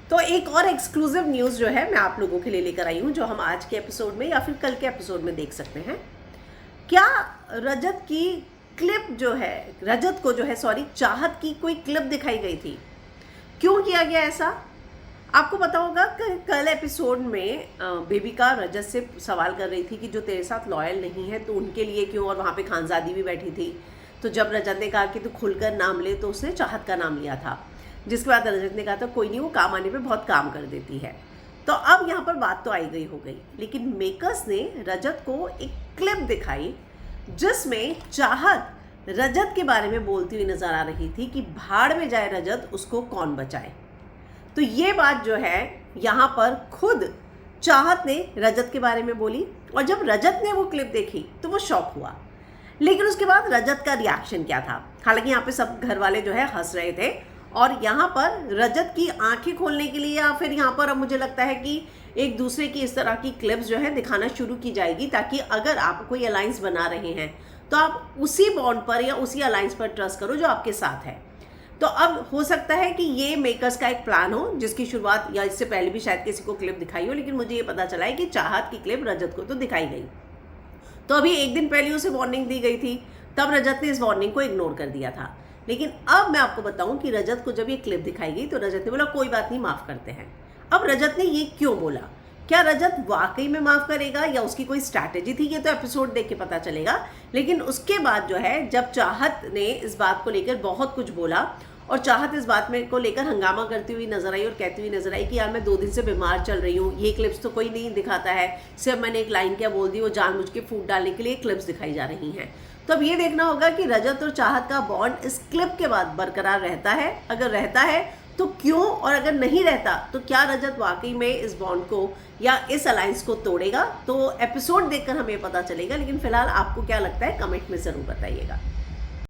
तो एक और एक्सक्लूसिव न्यूज़ जो है मैं आप लोगों के लिए लेकर आई हूँ, जो हम आज के एपिसोड में या फिर कल के एपिसोड में देख सकते हैं। क्या रजत की क्लिप जो है, रजत को जो है चाहत की कोई क्लिप दिखाई गई थी? क्यों किया गया ऐसा? आपको पता होगा कल एपिसोड में बेबिका रजत से सवाल कर रही थी कि जो तेरे साथ लॉयल नहीं है तो उनके लिए क्यों, और वहाँ पे खानजादी भी बैठी थी। तो जब रजत ने कहा कि तू खुलकर नाम ले तो उसने चाहत का नाम लिया था, जिसके बाद रजत ने कहा था कोई नहीं, वो काम आने पे बहुत काम कर देती है। तो अब यहाँ पर बात तो आई गई हो गई, लेकिन मेकर्स ने रजत को एक क्लिप दिखाई जिसमें चाहत रजत के बारे में बोलती हुई नजर आ रही थी कि भाड़ में जाए रजत, उसको कौन बचाए। तो ये बात जो है यहाँ पर खुद चाहत ने रजत के बारे में बोली, और जब रजत ने वो क्लिप देखी तो वो शॉक हुआ। लेकिन उसके बाद रजत का रिएक्शन क्या था? हालांकि यहाँ पे सब घर वाले जो है हंस रहे थे, और यहाँ पर रजत की आंखें खोलने के लिए या फिर यहाँ पर अब मुझे लगता है कि एक दूसरे की इस तरह की क्लिप्स जो है दिखाना शुरू की जाएगी, ताकि अगर आप कोई अलायंस बना रहे हैं तो आप उसी बॉन्ड पर या उसी अलायंस पर ट्रस्ट करो जो आपके साथ है। तो अब हो सकता है कि ये मेकर्स का एक प्लान हो, जिसकी शुरुआत या इससे पहले भी शायद किसी को क्लिप दिखाई हो, लेकिन मुझे ये पता चला है कि चाहत की क्लिप रजत को तो दिखाई गई। तो अभी एक दिन पहले उसे वार्निंग दी गई थी, तब रजत ने इस वार्निंग को इग्नोर कर दिया था। लेकिन अब मैं आपको बताऊं कि रजत को जब ये क्लिप दिखाई गई तो रजत ने बोला कोई बात नहीं, माफ करते हैं। अब रजत ने ये क्यों बोला? क्या रजत वाकई में माफ करेगा या उसकी कोई स्ट्रैटेजी थी? ये तो एपिसोड देख के पता चलेगा। लेकिन उसके बाद जो है, जब चाहत ने इस बात को लेकर बहुत कुछ बोला और चाहत इस बात में को लेकर हंगामा करती हुई नजर आई और कहती हुई नजर आई कि यार मैं 2 दिन से बीमार चल रही हूँ, ये क्लिप्स तो कोई नहीं दिखाता है, सिर्फ मैंने एक लाइन क्या बोल दी, वो जानबूझ के फूट डालने के लिए क्लिप्स दिखाई जा रही हैं। तो अब ये देखना होगा कि रजत और चाहत का बॉन्ड इस क्लिप के बाद बरकरार रहता है। अगर रहता है तो क्यों, और अगर नहीं रहता तो क्या रजत वाकई में इस बॉन्ड को या इस अलायंस को तोड़ेगा? तो एपिसोड देखकर हमें पता चलेगा। लेकिन फिलहाल आपको क्या लगता है, कमेंट में ज़रूर बताइएगा।